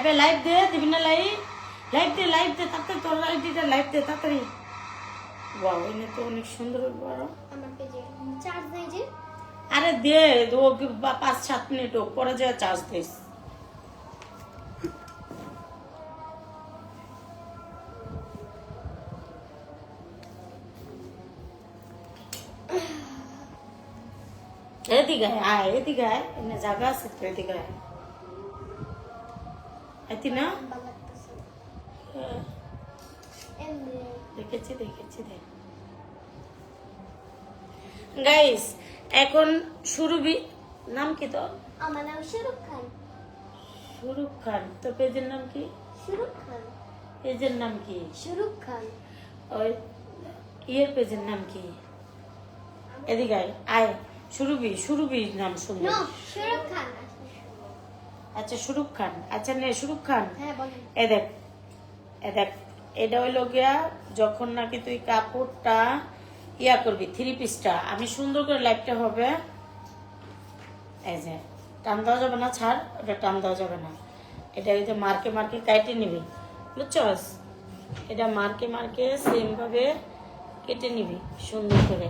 লাইভে লাইভ দে দিবি না লাইভ লাইভ দে তাড়াতাড়ি তোর লাইভ দে তাড়াতাড়ি ওয়াও এনে তো অনেক সুন্দর বড় আমার পেজে চার্জ দেই যে আরে দে ও 5-7 মিনিট পরে যা চার্জ দিস এদিকে আয় এনে জায়গা আছে তো এদিকে আয় এতি না দেখেছি দেখ গাইস এখন সুরভি নাম কি তো আমার নাম শুরুক খান তো পেজের নাম কি শুরুক খান পেজের নাম কি শুরুক খান ওই ইয়ের পেজের নাম কি এদিকে আয় সুরভি নাম শুনবো নো শুরুক খান আচ্ছা সুরুপ খান আচ্ছা নে সুরুপ খান হ্যাঁ বলেন এ দেখ এটা হইলো গিয়া যখন নাকি তুই কাপড়টা ইয়া করবি 3 পিসটা আমি সুন্দর করে লাইটটা হবে এই যে টান দেওয়া যাবে না ছাড় ওটা টান দেওয়া যাবে না এটা এই যে মার্কে কেটে নিবি বুঝছস এটা মার্কে সেম ভাবে কেটে নিবি সুন্দর করে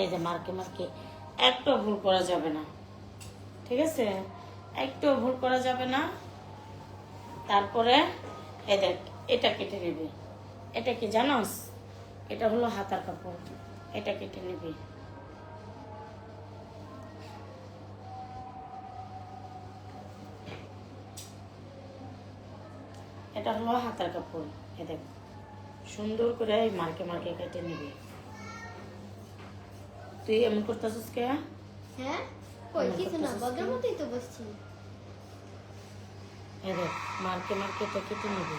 এই যে মার্কে একটু ভুল করা যাবে না ঠিক আছে একটু ভুল করা যাবে না তারপরে এই দেখ এটা কেটে নিবি এটা কি জানোস এটা হলো হাতার কাপড় এটা কেটে নিবি এটা হলো হাতার কাপড় এই দেখ সুন্দর করে মার্কে কেটে নিবি তুই এমন করতেছিস কে হ্যাঁ কই কিছু না বগের মতই তো বসছি এই দেখ মার্কে এটা কেটে নিবি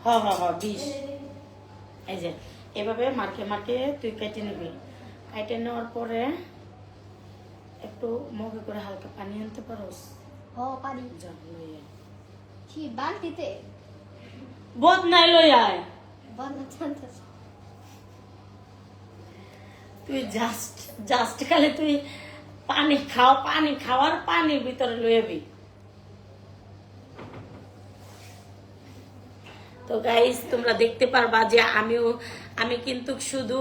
হ্যাঁ 20 এই যে এভাবে মার্কে তুই কেটে নিবি কেটে নেওয়ার পরে একটু মগে করে হালকা পানি আনতে পারোস পারি যা লই আয় কি বালতিতে বোধ নাই লই আয় বানা চান্তাস তুই জাস্ট খালি তুই পানি খাওয়ার পানির ভিতরে লই আবি তো গাইস তোমরা দেখতে পারবা যে আমি কিন্তু শুধু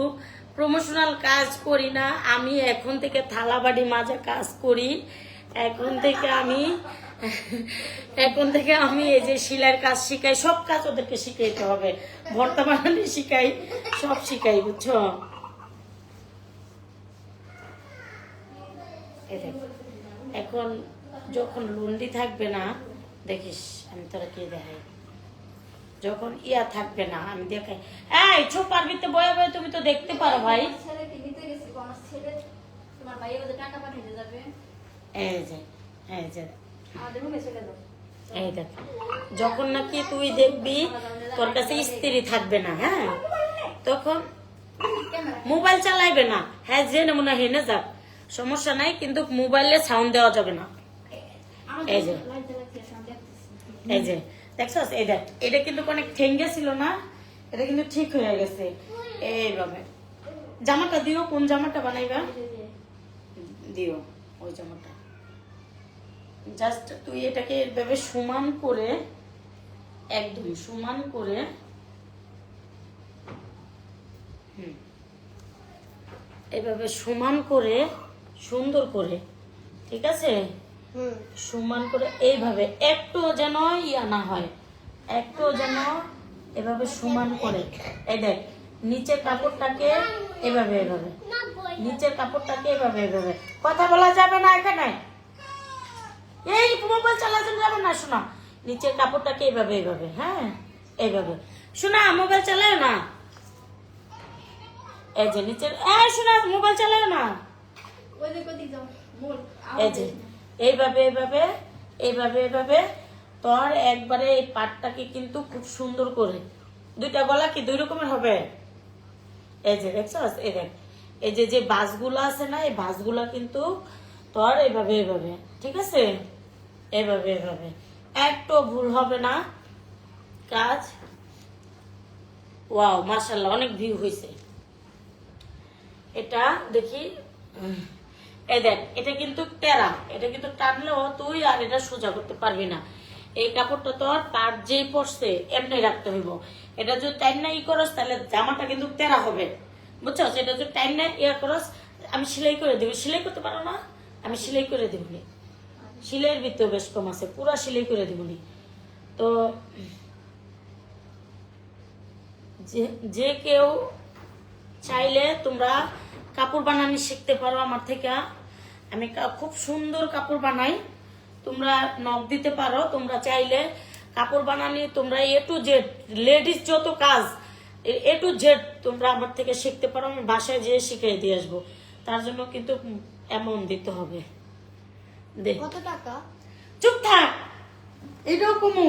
প্রমোশনাল কাজ করি না আমি এখন থেকে থালা বাড়ি মাজা কাজ করি এখন থেকে আমি এই যে সেলাইয়ের কাজ শিখাই সব কাজ ওদেরকে শিখাইতে হবে ভর্তা বানানো শিখাই সব শিখাই বুঝছো এখন যখন লুন্ডি থাকবে না দেখিস আমি তোরা কে দেখাই যখন ইয়া থাকবে না আমি দেখাই এই ছোপার ভিতরে বয়ে তুমি তো দেখতে পারো ভাই এই দেখ যখন নাকি তুই দেখবি তোর কাছে স্ত্রী থাকবে না হ্যাঁ তখন মোবাইল চালাইবে না হ্যাঁ যে মনে হয় হেনে যাক সমস্যা নাই কিন্তু মোবাইলে সাউন্ড দেওয়া যাবে না এই যে দেখছস এই দেখ এটা কিন্তু অনেক ঠেঙ্গে ছিল না এটা কিন্তু ঠিক হয়ে গেছে এইভাবে জামাটা দিও কোন জামাটা বানাইবা দিও ওই জামাটা জাস্ট তুই এটাকে এইভাবে সমান করে একদম সমান করে এইভাবে সমান করে সুন্দর করে ঠিক আছে সমান করে এইভাবে একটু যেন ইয়া না হয় একটু যেন এভাবে সমান করে এই দেখ নিচের কাপড়টাকে এভাবে নিচের কাপড়টাকে এভাবে কথা বলা যাবে না এখানে এই মোবাইল চালাতে যাবে না শোনা নিচের কাপড়টাকে এভাবে হ্যাঁ এইভাবে শোনা মোবাইল চালায় না এই যে নিচের শোনা মোবাইল চালায় না এই যে এইভাবে তোর একবারে এই পাটটাকে কিন্তু খুব সুন্দর করে দুইটা গলা কি দুই রকমের হবে এই যে দেখছস এই দেখ এই যে বাসগুলো আছে না এই বাসগুলা কিন্তু তোর এইভাবে ঠিক আছে এইভাবে একটু ভুল হবে না কাজ ওয়াও মাশাআল্লাহ অনেক ভিউ হয়েছে। এটা দেখি, এই দেখ এটা কিন্তু টেরা, এটা কিন্তু টানলেও তুই আর এটা সোজা করতে পারবি না। এই কাপড়টা তোর পাট যেই পড়ছে এমনি রাখতে হইব। এটা যদি টাইম না ই করস তাহলে জামাটা কিন্তু তেরা হবে, বুঝছো? এটা যদি টাইম না ইয়া করস আমি সেলাই করে দেবো। সেলাই করতে পারো না? আমি সেলাই করে দেবনি, সেলাইয়ের ভিতরে বেশ কম আছে, পুরা সেলাই করে দেবনি। তো যে কেউ চাইলে তোমরা কাপড় বানানি শিখতে পারো আমার থেকে। আমি খুব সুন্দর কাপড় বানাই, তোমরা নক দিতে পারো। তোমরা চাইলে কাপড় বানানি তোমরা এ টু জেড লেডিস যত কাজ এ টু জেড তোমরা আমার থেকে শিখতে পারো। আমি বাসায় যেয়ে শিখিয়ে দিয়ে আসবো, তার জন্য কিন্তু অ্যামাউন্ট দিতে হবে। দেখ কত টাকা? চুপ থাক, এটাও কমু।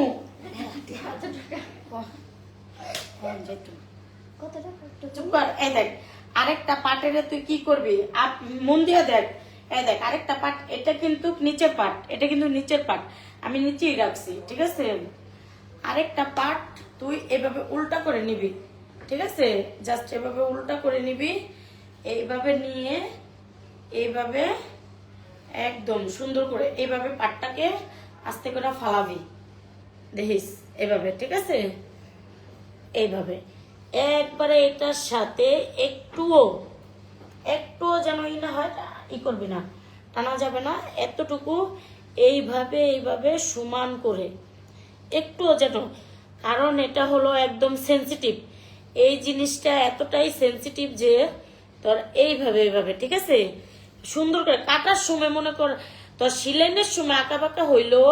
কত টাকা? চুপ কর। এই দেখ আরেকটা পাটের তুই কি করবি, মন দিয়ে দেখ। এই দেখ আরেকটা পাট, এটা কিন্তু নিচের পাট, এটা কিন্তু নিচের পাট, আমি নিচেই রাখছি, ঠিক আছে? আরেকটা পাট তুই এভাবে উল্টা করে নিবি, ঠিক আছে? জাস্ট এভাবে উল্টা করে নিবি, এইভাবে নিয়ে এইভাবে একদম সুন্দর করে এইভাবে পাটটাকে আস্তে করে ফালাবি, দেখিস এভাবে, ঠিক আছে? এইভাবে একবারে এটার সাথে একটুও যেন ই না হয়, ই করবি না, টানা যাবে না, এতটুকু এইভাবে সমান করে একটুও যেন, কারণ এটা হলো একদম সেন্সিটিভ, এই জিনিসটা এতটাই সেন্সিটিভ যে তোর এইভাবে, ঠিক আছে? সুন্দর করে কাটার সময় মনে কর তোর সিলাইনের সময় আঁকা বাঁকা হইলেও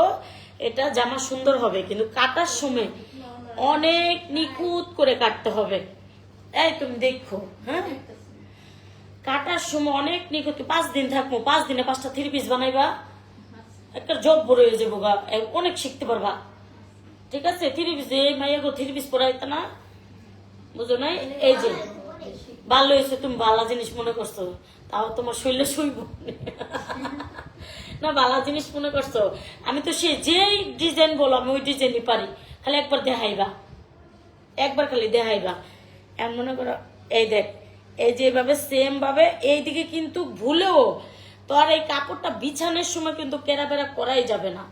এটা জামা সুন্দর হবে, কিন্তু কাটার সময় অনেক নিখুঁত করে কাটতে হবে। এই তুমি দেখো, হ্যাঁ কাটার সময় অনেক নিখুঁত। 5 দিন থাকবো, 5 দিনে 5টা 3 পিস বানাইবা, একটা জব বড় হয়ে যাবো গা, অনেক শিখতে পারবা, ঠিক আছে? 3 পিস এই মাইয়া গো 3 পিস পরাইতে না, বুঝো নাই? এই যে ভালো হয়েছে, তুমি ভালো জিনিস মনে করছো, তাও তোমার শরীরে শুইব না, ভালো জিনিস মনে করছো। আমি তো সে যেই ডিজাইন বলো আমি ওই ডিজাইনই পারি, খালি একবার দেখাইবা, একবার খালি দেখাইবা। এমন মনে করো, এই দেখ এই যে এইভাবে সেম ভাবে এইদিকে কিন্তু ভুলেও তোর এই কাপড়টা বিছানোর সময় কিন্তু কেরাবেরা করাই যাবে না।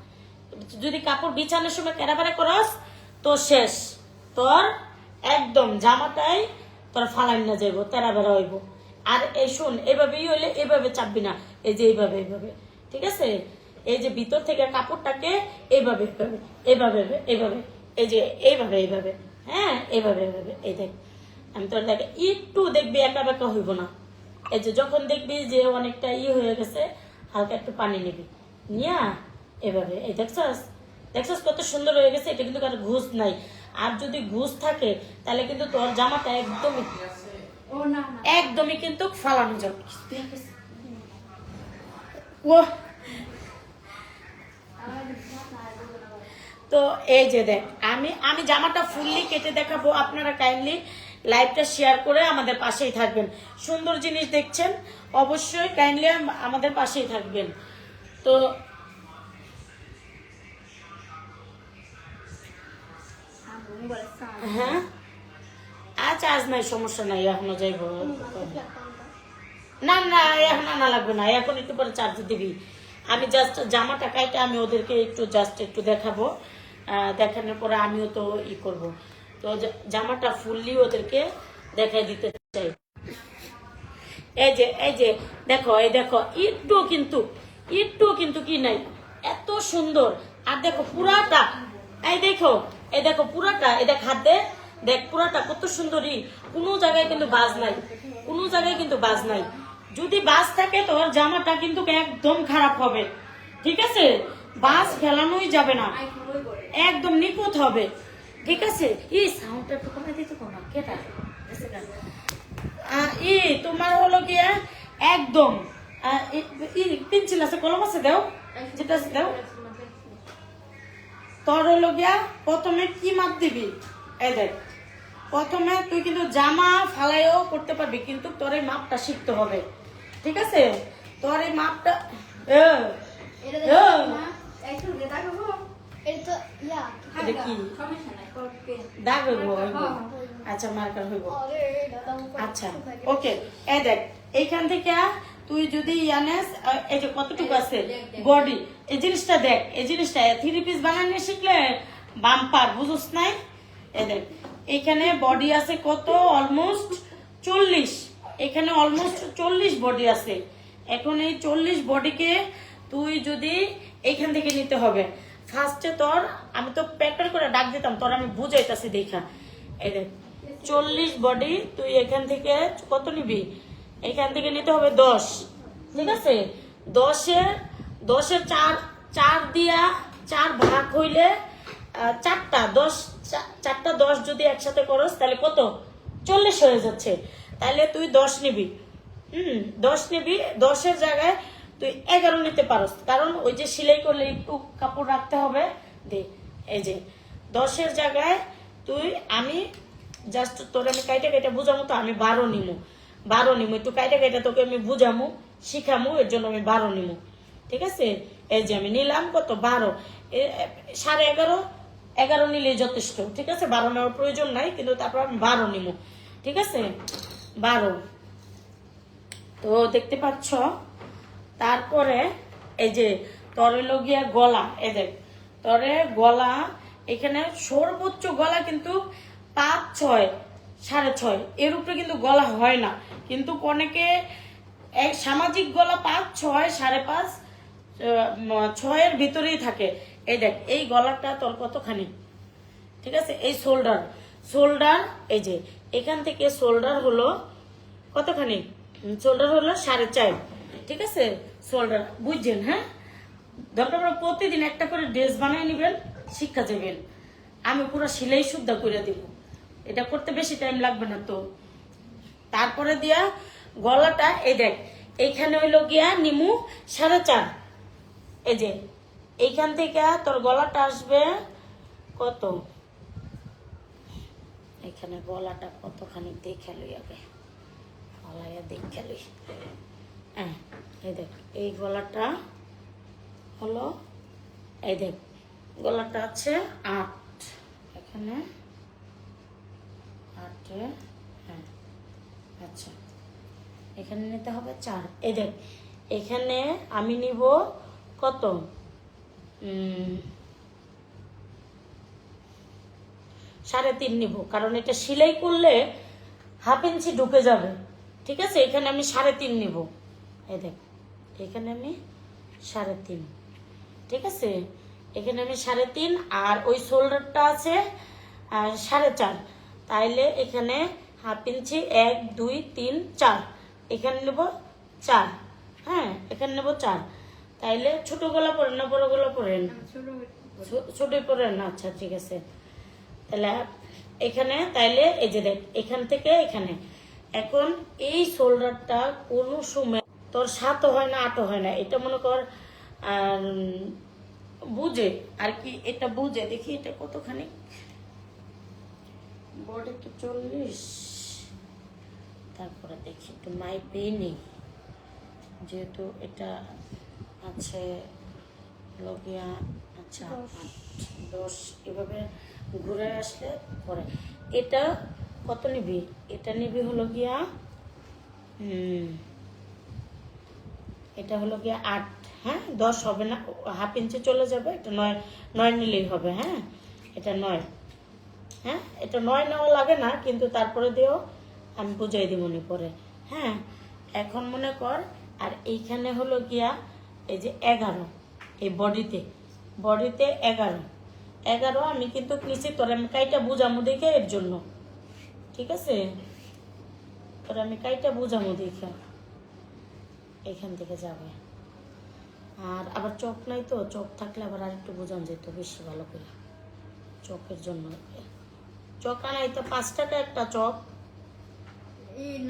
যদি কাপড় বিছানোর সময় কেরাবেরা করাস তো শেষ, তোর একদম জামাটাই তোর ফালাই না যাইব, তেরাবেরা হইব। আর এই শোন, এইভাবেই হইলে এইভাবে চাপবি না, এই যে এইভাবে, ঠিক আছে? এই যে ভিতর থেকে কাপড়টাকে এইভাবে, এই যে এইভাবে, হ্যাঁ এইভাবে, এই দেখ আমি তোর দেখে একটু দেখবি একা বেকা হইব না। এই যে যখন দেখবি যে অনেকটা হয়ে গেছে, হালকা একটু পানি নিবি, নিয়া এভাবে, এই দেখছস কত সুন্দর হয়ে গেছে। এটা কিন্তু কারো ঘুষ নাই, আর যদি ঘুষ থাকে তাহলে কিন্তু তোর জামাটা একদমই কিন্তু ফালানো যাবে। তো এই যে দেখ আমি জামাটা ফুললি কেটে দেখাবো, আপনারা কাইন্ডলি লাইভটা শেয়ার করে আমাদের পাশেই থাকবেন। সুন্দর জিনিস দেখছেন অবশ্যই কাইন্ডলি আমাদের পাশেই থাকবেন। তো হ্যাঁ আচ্ছা, আজ নাই, সমস্যা নাই, এখনো যাইব না, এখন আনা লাগবে না, এখন একটু পরে চার্জ দিবি। আমি জাস্ট জামাটা কাইটা আমি ওদেরকে একটু দেখাবো, দেখানোর পরে আমিও তো করব। তো জামাটা ফুললি ওদেরকে দেখাই দিতে চাই। এই যে দেখো, একটুও কিন্তু কি নাই, এত সুন্দর। আর দেখো পুরাটা, এই দেখো পুরাটা, এই দেখ হাত দেখ পুরাটা কত সুন্দরী, কোনো জায়গায় কিন্তু বাজ নাই, যদি বাজ থাকে তোর জামাটা কিন্তু একদম খারাপ হবে, ঠিক আছে? বাজ ফেলানোই যাবে না, একদম নিখুঁত হবে, ঠিক আছে? সাউন্ডটা একটু কমে দিতে কোনা কেটা তোমার হলো গিয়া একদম পেন্সিল আছে, কলম আছে, দাও যেটা আছে দাও। তোর হলো গিয়া প্রথমে কি মাপ দিবি, এই দেখ প্রথমে তুই কিন্তু জামা ফালাইও করতে পারবি, কিন্তু তোর এই মাপটা শিখতে হবে, ঠিক আছে? তোর এই মাপটা দাগ আচ্ছা মার্কার হইব। আরে দাদা আচ্ছা ওকে, এই দেখ এইখান থেকে তুই যদি ইয়ানেস এই যে কতটুকু আছে বডি, এই জিনিসটা দেখ, এই জিনিসটা 3 পিস বানানো শিখলে বাম্পার, বুঝছ নাই? এই দেখ এইখানে বডি আছে কত, অলমোস্ট 40, এখানে অলমোস্ট 40 বডি আছে। এখন এই 40 বডিকে তুই যদি এইখান থেকে নিতে হবে ফার্স্টে তোর, আমি তো প্যাটার করে ডাক দিতাম, তোর আমি বুঝাইতাছি দেখা। এই দেখ 40 বডি তুই এখান থেকে কত নিবি, এখান থেকে নিতে হবে 10, ঠিক আছে? 10-এর 4 দিয়া 4 ভাগ হইলে 4টা 10, 4টা 10 যদি একসাথে করস তাহলে কত, 40 হয়ে যাচ্ছে। তাহলে তুই 10 নিবি, 10 নিবি। 10-এর জায়গায় তুই 11 নিতে পারস, কারণ ওই যে সেলাই করলে একটু কাপড় রাখতে হবে। দে এই যে 10-এর জায়গায় তুই, আমি জাস্ট তোর আমি কাইটা বুঝামো, তো আমি 12 নিমু, একটু কাইটা তোকে আমি বুঝামু শিখামু, এর জন্য আমি 12 নিমু, ঠিক আছে? এই যে আমি নিলাম কত, 12, 11.5 নিলেই যথেষ্ট, ঠিক আছে? 12 নেওয়ার প্রয়োজন নাই, কিন্তু তারপর আমি 12 নিমু, ঠিক আছে? 12 তো দেখতে পাচ্ছ। তারপরে এই যে তোর হলো গিয়া গলা, এই দেখ তোরে গলা, এখানে সর্বোচ্চ গলা কিন্তু 5, 6, 6.5 এর উপরে কিন্তু গলা হয় না, কিন্তু অনেকে এক সামাজিক গলা 5, 6, 5.5, 6-এর ভিতরেই থাকে। এই দেখ এই গলাটা তোর কতখানি, ঠিক আছে? এই শোল্ডার এই যে এখান থেকে শোল্ডার হলো কতখানি, শোল্ডার হলো 4.5, ঠিক আছে? শোল্ডার বুঝছেন? হ্যাঁ, দরকার পড়ে প্রতিদিন একটা করে ড্রেস বানিয়ে নেবেন, শিক্ষা যাবেন, আমি পুরো সেলাই শুদ্ধ করে দিব, এটা করতে বেশি টাইম লাগবে না তো। তারপরে দিয়া গলাটা, এই দেখ এইখানে হইলো গিয়া নিমু 4.5, এই যে এইখান থেকে তোর গলাটা আসবে কত, এখানে গলাটা কতখানি দেখে লই আগে, গলায় দেখে লই। হ্যাঁ এই দেখ এই গলাটা হলো, এই দেখ গলাটা আছে 8, এখানে 8, হ্যাঁ আচ্ছা এখানে নিতে হবে 4। এই দেখ এখানে আমি নিব কত, 3.5 নিব, কারণ এটা সেলাই করলে 1/2 ইঞ্চি ঢুকে যাবে, ঠিক আছে? এখানে আমি 3.5 নিব, এই দেখ এখানে আমি 3.5, ঠিক আছে? এখানে আমি 3.5, আর ওই শোল্ডারটা আছে 4.5, তাইলে এখানে 1/2 ইঞ্চি 1, 2, 3, 4, এখানে নেব 4, হ্যাঁ এখানে নেব 4। তাইলে ছোট গলা পরেন না বড় গলা পরেন? ছোটই পরেন, আচ্ছা ঠিক আছে। তাহলে এখানে, তাইলে এই যে দেখ এখান থেকে এখানে, এখন এই শোল্ডারটা কোনো সময় তোর 7 হয় না 8 হয় না, এটা মনে কর বুঝে আর কি, এটা বুঝে দেখি এটা কতখানি, বডি তো 40, তারপরে দেখি একটু মাইপেই নেই, যেহেতু এটা আছে লগিয়া, আচ্ছা 8, 10 এভাবে ঘুরে আসলে পরে। এটা কত নিবি, এটা নিবি হলো গিয়া এটা হলো গিয়া 8, হ্যাঁ 10 হবে না, 1/2 ইঞ্চি চলে যাবে, এটা 9 নিলেই হবে, হ্যাঁ এটা 9, হ্যাঁ এটা 9 নেওয়া লাগে না, কিন্তু তারপরে দিও আমি বুঝাই দিব নি পরে, হ্যাঁ। এখন মনে কর, আর এইখানে হলো গিয়া এই যে 11, এই বডিতে 11 আমি কিন্তু নিচে তোর আমি কাইটা বুঝামু দেখে, এর জন্য, ঠিক আছে? তোর আমি কাইটা বুঝামু দেখে এখান থেকে যাবে। আর আবার চোখ নাই তো, চোখ থাকলে আবার আরেকটু বোঝানো যেত বেশি ভালো করে, চোখের জন্য চোখ আনাই তো 5 টাকা একটা চোখ,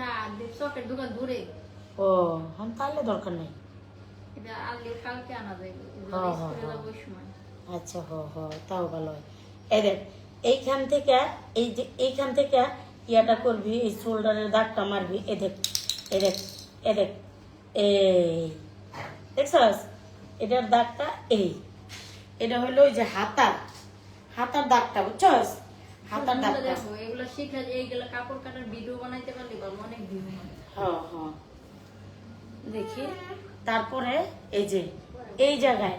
না চকের দোকান দূরে, ও হ্যাঁ তাহলে দরকার নেই, এটা আনলে কালকে আনা যায়, আচ্ছা তাও ভালো হয়। এই দেখ এইখান থেকে, এই যে এইখান থেকে ইয়াটা করবি, এই শোল্ডারের দাগটা মারবি, এই দেখ এই দেখ এই দেখ এই দেখছস, এটার দাগটা এই, এটা হলো ওই যে হাতার দাগটা, বুঝছস? হাতার দাগটা দেখো এগুলো শিখে এইগুলো কাপড় কাটার ভিডিও বানাইতে পারলে বাবা অনেক ভিউ হয়। হ্যাঁ হ্যাঁ দেখি। তারপরে এই যে এই জায়গায়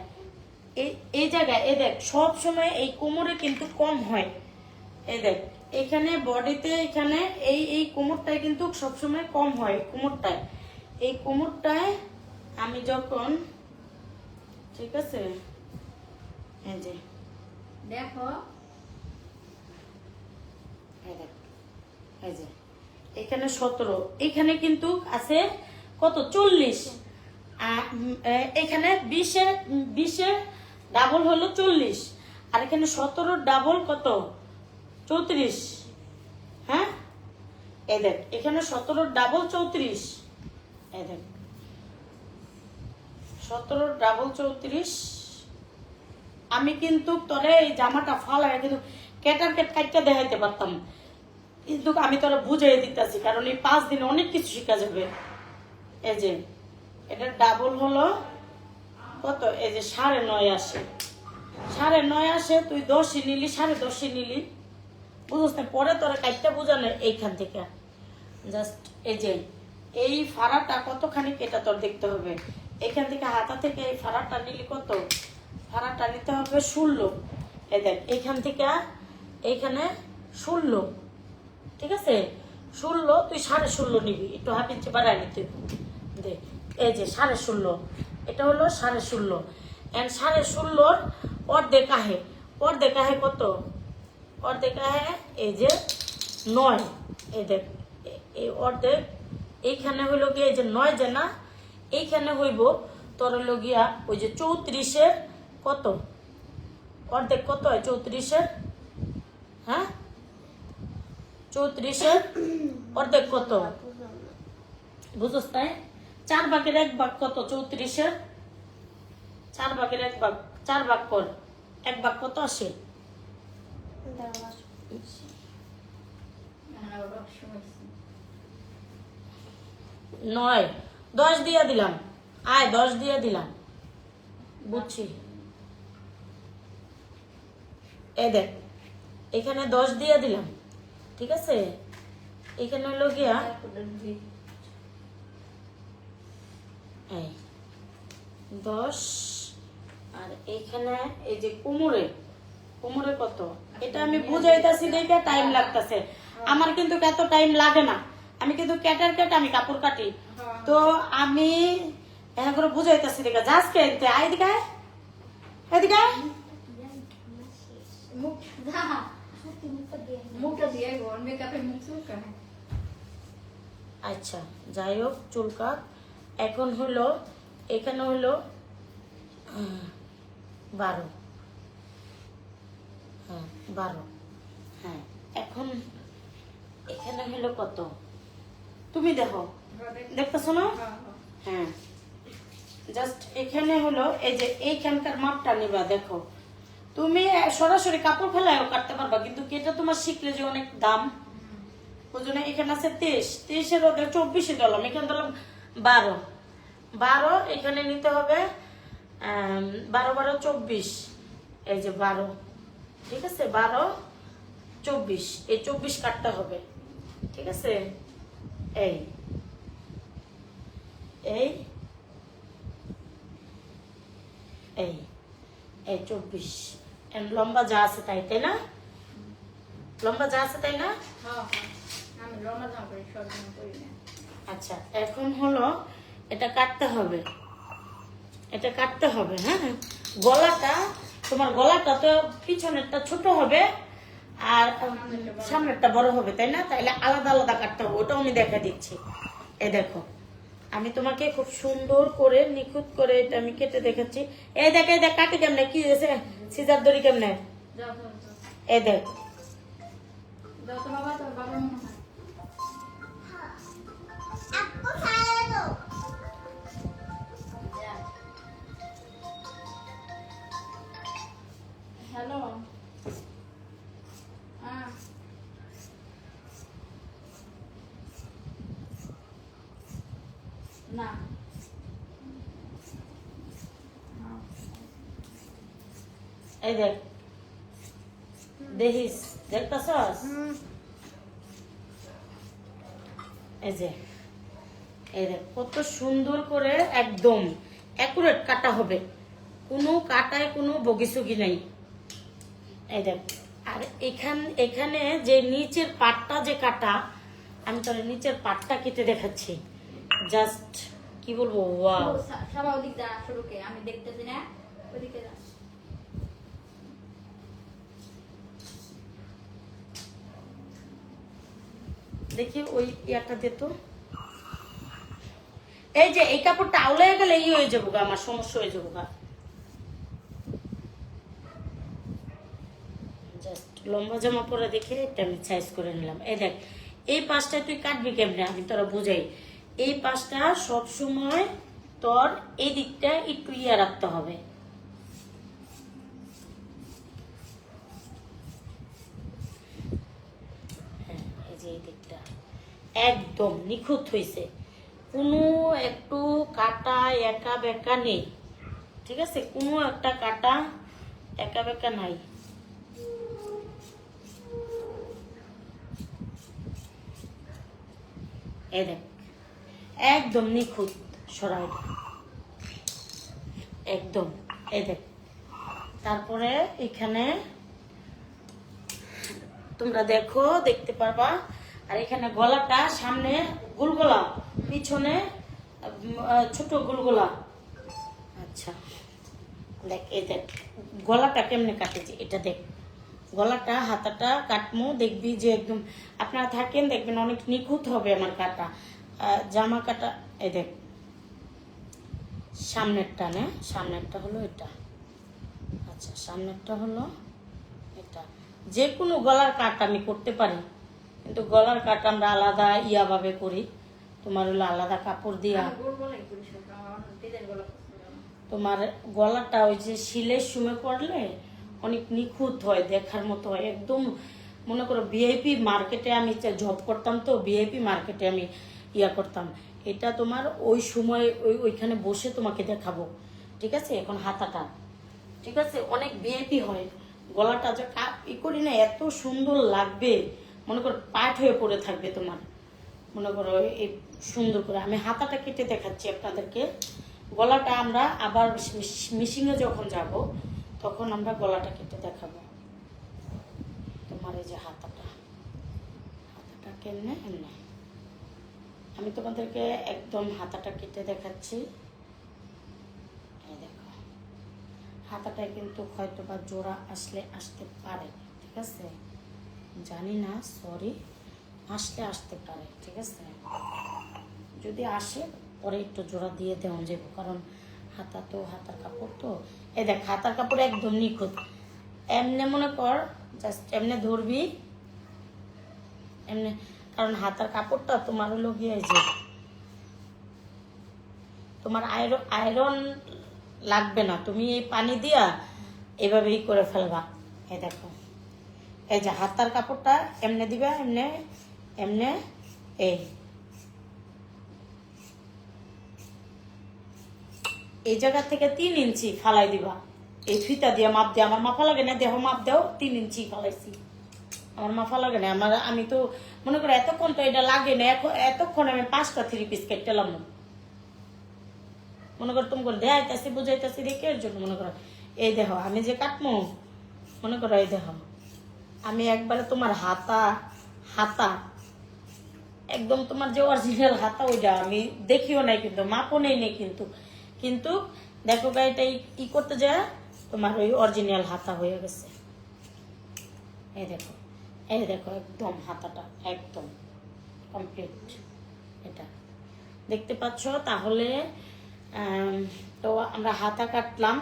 এই জায়গায় এই দেখ সব সময় এই কোমরে কিন্তু কম হয়। এই দেখ এখানে বডিতে এখানে এই কোমরটায় কিন্তু সবসময় কম হয়। কোমরটায় এই কোমরটায় আমি যখন ঠিক আছে এই যে দেখো এই দেখ এই যে এখানে 17 এখানে কিন্তু আছে কত 40 এখানে 20 ডাবল হলো 40 আর এখানে 17 ডাবল কত 34। হ্যাঁ এই দেখ এখানে 17 ডাবল 34। এই দেখ 17 ডাবল 34। আমি কিন্তু তোরে এই জামাটা ফালায় কিন্তু কেটার কাটটা দেখাইতে পারতাম, কিন্তু আমি তোরা বুঝাই দিতেছি কারণ এই 5 দিনে অনেক কিছু শেখা যাবে। এই যে এটা ডাবল হলো কত এই যে 9.5 আসে 9.5 আসে। তুই 10ই নিলি 10.5 নিলি বুঝছ না। পরে তোরা কাটটা বোঝানো এইখান থেকে জাস্ট এই যে এই ফাড়াটা কতখানি এটা তোর দেখতে হবে। এখান থেকে হাতা থেকে এই ফাড়াটা নিলি কত, ফাড়াটা নিতে হবে 16। এই দেখ এখান থেকে এইখানে 16, ঠিক আছে 16। তুই 16.5 নিবি, একটু হাফ ইঞ্চি বাড়াই নিতে দেখ। এই যে 16.5 এটা হলো 16.5 এন্ড 16.5 অর্ধেক আহে কত অর্ধেক আহে এই যে 9। এই দেখ এই অর্ধেক এইখানে হইলো গিয়ে এই যে 9 যে না এইখানে হইব তোর হইলো গিয়া ওই যে 34-এর কত অর্ধেক কত হয় 34-এর। হ্যাঁ 34-এর অর্ধেক কত বুঝছ তাই 4 ভাগের 1 ভাগ কত 34-এর 4 ভাগের 1 ভাগ 4 ভাগ কর 1 ভাগ কত আসে 9। 10 দিয়া দিলাম, আয় 10 দিয়া দিলাম বুঝছি। এই দেখ এখানে 10 দিয়া দিলাম, ঠিক আছে। এখানে হলো গিয়া এই 10 আর এইখানে এই যে কোমরে কত এটা আমি বুঝাইতাছি দেখে টাইম লাগতেছে আমার, কিন্তু এত টাইম লাগে না। আমি কিন্তু কেটে আমি কাপড় কাটি, তো আমি এখন করে বুঝাইতাছি দেখে যাস কেনতে আই দিকে এদিকে মুখটা দিয়ে গোল মেকআপে মুখ চুলকায়। আচ্ছা যাই হোক চুলকাক। এখন হলো এখানে হলো 12, হ্যাঁ 12। হ্যাঁ এখন এখানে হলো কত তুমি দেখো দেখতেছো না। হ্যাঁ জাস্ট এখানে হলো এই যে এইখানকার মাপটা নিবা। দেখো তুমি সরাসরি কাপড় ফেলায়ও কাটতে পারবা, কিন্তু এটা তোমার শিখলে যে অনেক দাম ওই জন্য এখানে আছে 23-এর ওদের 24-এ দিলাম, এখানে দিলাম 12 এখানে নিতে হবে 12 12 24। এই যে 12 ঠিক আছে 12 24 এই 24 কাটতে হবে, ঠিক আছে। এই এই এই এই 24 লম্বা যা আছে তাই তাই না, লম্বা যা আছে তাই না। আমি লম্বা জামা পরি শর্ট জামা পরি না। আচ্ছা এখন হলো এটা কাটতে হবে, এটা কাটতে হবে। হ্যাঁ গলাটা তোমার গলাটা তো পিছনেরটা ছোট হবে আর সামনেরটা বড় হবে তাই না, তাইলে আলাদা আলাদা কাটতে হবে, ওটাও আমি দেখা দিচ্ছি। এই দেখো আমি তোমাকে খুব সুন্দর করে নিখুঁত করে এটা আমি কেটে দেখাচ্ছি। এই দেখ এই দেখ কাটে কেমনে কি হয়েছে সিজার দড়ি কেমনে। যাও এই দেখ যাও তো বাবা, তোর বাবার মনে হয় হ্যালো না এই দেখ দেখিস দেখতেছস? এই যে এই দেখ কত সুন্দর করে একদম অ্যাকুরেট কাটা হবে, কোনো কাটায় কোনো বগিসগি নাই। এই দেখ, আর এখানে যে নিচের পাটটা যে কাটা, আমি তোর নিচের পাটটা কেটে দেখাচ্ছি, জাস্ট কি বলবো, ওয়াও। সবাই ওদিক যা শুরুকে, আমি দেখতেছি না, ওদিকে যা। দেখি ওই ইয়াটা দিত, এই যে এই কাপড়টা আউলে গেলে ই হয়ে যাবো গা, আমার সমস্যা হয়ে যাবো গা। জাস্ট লম্বা জামা পরে দেখে এটা আমি সাইজ করে নিলাম। এই দেখ, এই পাশটা তুই কাটবি কেমনে আমি তোরা বুঝাই। এই পাশটা সব সময় তোর এই দিকটা একটু ইয়া রাখতে হবে, হ্যাঁ এই যে এই দিকটা একদম নিখুঁত হয়েছে, কোনো একটু কাটা একা বেকা নেই, ঠিক আছে? কোনো একটা কাটা একা বেকা নাই। এই দেখ একদম নিখুঁত সরাই একদম। এই দেখ, তারপরে এখানে তোমরা দেখো, দেখতে পারবা। আর এখানে গলাটা সামনে গোল গলা, পিছনে ছোট গোল গলা। আচ্ছা দেখ, এই দেখ গলাটা কেমনে কাটেছি, এটা দেখ গলাটা হাতাটা কাটমো, দেখবি যে একদম আপনারা থাকেন দেখবেন অনেক নিখুঁত হবে আমার কাটা জামা কাটা। এই দেখ সামনেরটা, না সামনেরটা হলো এটা, আচ্ছা সামনেরটা হলো এটা। যে কোনো গলার কাট আমি করতে পারি, কিন্তু গলার কাট আমরা আলাদা ইয়াভাবে করি, তোমার হলো আলাদা কাপড় দিয়া। তোমার গলাটা ওই যে শিলের সময় করলে অনেক নিখুঁত হয়, দেখার মতো হয় একদম। মনে করো ভিআইপি মার্কেটে আমি জব করতাম, তো ভিআইপি মার্কেটে আমি ইয়া করতাম। এটা তোমার ওই সময় ওইখানে বসে তোমাকে দেখাবো, ঠিক আছে? এখন হাতাটা, ঠিক আছে, অনেক ভিআইপি হয়। গলাটা যে ই করি না, এত সুন্দর লাগবে, মনে করো পাট হয়ে পড়ে থাকবে তোমার। মনে করো এই সুন্দর করে আমি হাতাটা কেটে দেখাচ্ছি আপনাদেরকে। গলাটা আমরা আবার মিশিংয়ে যখন যাব তখন আমরা গলাটা কেটে দেখাবো। তোমার এই যে হাতাটা কেমনে এমনি আমি তোমাদেরকে একদম হাতাটা কেটে দেখাচ্ছি। এই দেখো, হাতাটায় কিন্তু হয়তো বা জোড়া আসতে পারে, ঠিক আছে? জানি না, সরি, আসতে পারে, ঠিক আছে? যদি আসে পরে একটু জোড়া দিয়ে দেওয়া যাবে, কারণ হাতা তো হাতার কাপড় তো। এই দেখ হাতার কাপড় একদম নিখুঁত, এমনি মনে কর জাস্ট এমনি ধরবি এমনি, কারণ হাতার কাপড়টা তোমার হলো গিয়ে যে তোমার আয়রন লাগবে না, তুমি এই পানি দিয়া এভাবেই করে ফেলবা। এই দেখো, এই যে হাতার কাপড়টা এমনি দিবা, এমনি এমনি এই জায়গা থেকে 3 ইঞ্চি ফালাই দিবা, এই ফিতা দিয়ে মাপ দিয়ে। আমার মাপা লাগে না, দেহ মাপ দেও, 3 ইঞ্চি ফালাইছি, আমার মাপা লাগে না। আমি তো মনে করো এতক্ষণ তো এটা লাগে না, এতক্ষণ আমি 5টা 3 পিস কেটেলাম, মনে করো তুমি করে দেখাইতেছি বুঝাইতেছি রেখে এর জন্য। মনে করো এই দেহ আমি যে কাটমো, মনে করো এই দেহ আমি একবারে তোমার হাতা একদম তোমার যে অরিজিনাল হাতা ওইটা আমি দেখিও নাই, কিন্তু মাপও নেই কিন্তু দেখো গাইটা ই করতে যায় তোমার ওই অরিজিনাল হাতা হয়ে গেছে। এই দেখো একদম হাতাটা একদম কমপ্লিট, এটা দেখতে পাচ্ছ? তাহলে তো আমরা হাতা কাটলাম,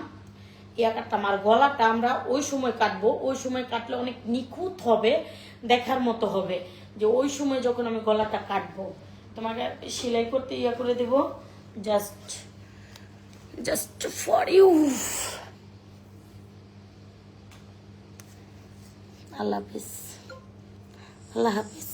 ইয়া কাটলাম, আর গলাটা আমরা ওই সময় কাটবো। ওই সময় কাটলে অনেক নিখুঁত হবে, দেখার মতো হবে। যে ওই সময় যখন আমি গলাটা কাটবো তোমাকে সেলাই করতে ইয়া করে দেব, জাস্ট ফর ইউ। আল্লাহ হাফিজ, আল্লাহ হাফিজ।